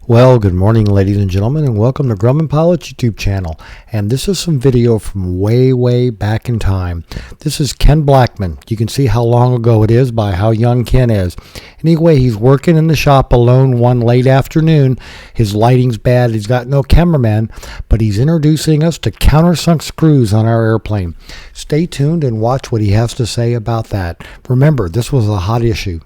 Well, good morning, ladies and gentlemen, and welcome to Grumman Pilot's YouTube channel. And this is some video from way back in time. This is Ken Blackman. You can see how long ago it is by how young Ken is. Anyway, he's working in the shop alone one late afternoon. His lighting's bad. He's got no cameraman, but he's introducing us to countersunk screws on our airplane. Stay tuned and watch what he has to say about that. Remember, this was a hot issue.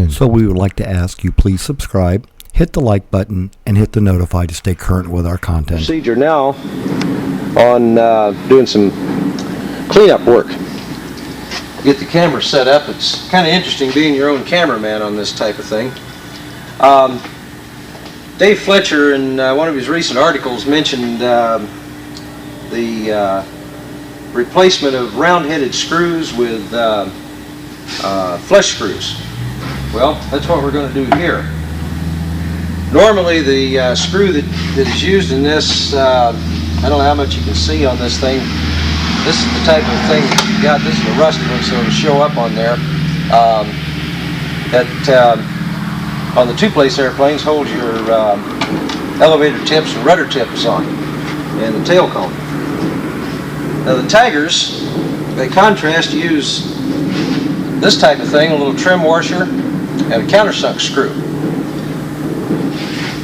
So we would like to ask you please subscribe, hit the like button, and hit the notify to stay current with our content. Procedure now on doing some cleanup work. Get the camera set up. It's kind of interesting being your own cameraman on this type of thing. Dave Fletcher in one of his recent articles mentioned the replacement of round-headed screws with flush screws. Well, that's what we're going to do here. Normally the screw that is used in this, I don't know how much you can see on this thing. This is the type of thing that you got. This is a rusty one, so it'll show up on there. On the two-place airplanes holds your elevator tips and rudder tips on, and the tail cone. Now the Tigers, by contrast, use this type of thing, a little trim washer and a countersunk screw.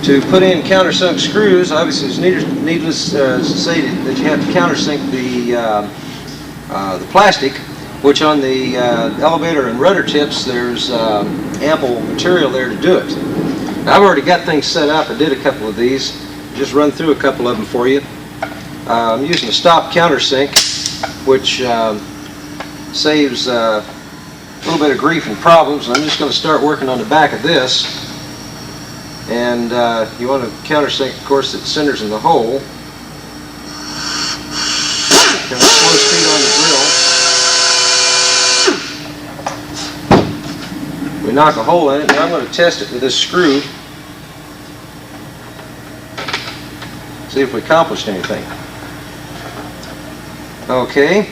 To put in countersunk screws, obviously it's needless to say that you have to countersink the plastic, which on the elevator and rudder tips there's ample material there to do it. Now, I've already got things set up. I did a couple of these. Just run through a couple of them for you. I'm using a stop countersink, which saves a little bit of grief and problems. I'm just going to start working on the back of this. And you want to countersink, of course, that centers in the hole. Kind of slow speed on the drill. We knock a hole in it. Now I'm going to test it with this screw. See if we accomplished anything. Okay.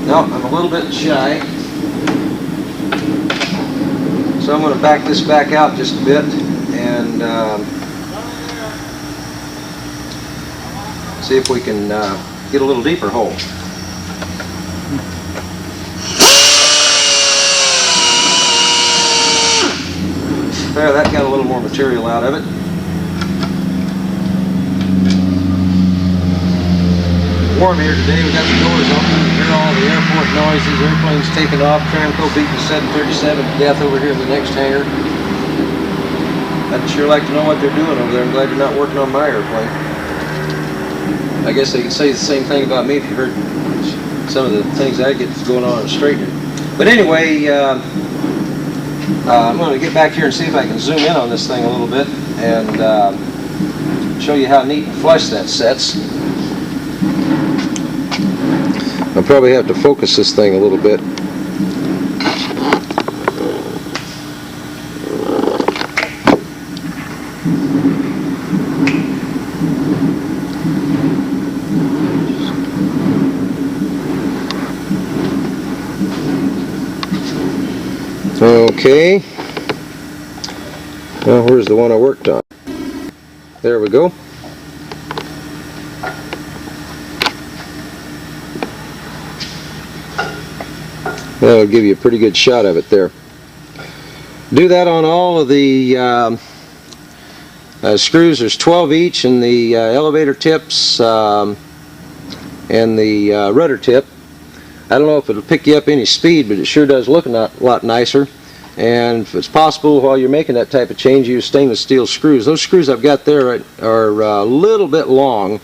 No, I'm a little bit shy. So I'm going to back this back out just a bit and see if we can get a little deeper hole. There, that got a little more material out of it. Warm here today. We got the doors open. You hear all the airport noises. Airplanes taking off. Tramco beating the 737 to death over here in the next hangar. I'd sure like to know what they're doing over there. I'm glad you're not working on my airplane. I guess they could say the same thing about me if you heard some of the things I get going on in straightening. But anyway, I'm going to get back here and see if I can zoom in on this thing a little bit and show you how neat and flush that sets. I'll probably have to focus this thing a little bit. Okay, well, where's the one I worked on? There we go. That'll give you a pretty good shot of it there. Do that on all of the screws. There's 12 each in the elevator tips and the rudder tip. I don't know if it'll pick you up any speed, but it sure does look a lot nicer. And if it's possible, while you're making that type of change, use stainless steel screws. Those screws I've got there are a little bit long,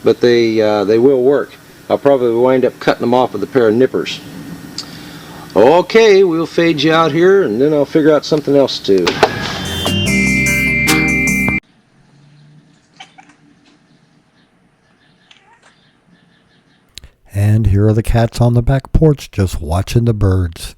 but they will work. I'll probably wind up cutting them off with a pair of nippers. Okay, we'll fade you out here, and then I'll figure out something else to do. And here are the cats on the back porch just watching the birds.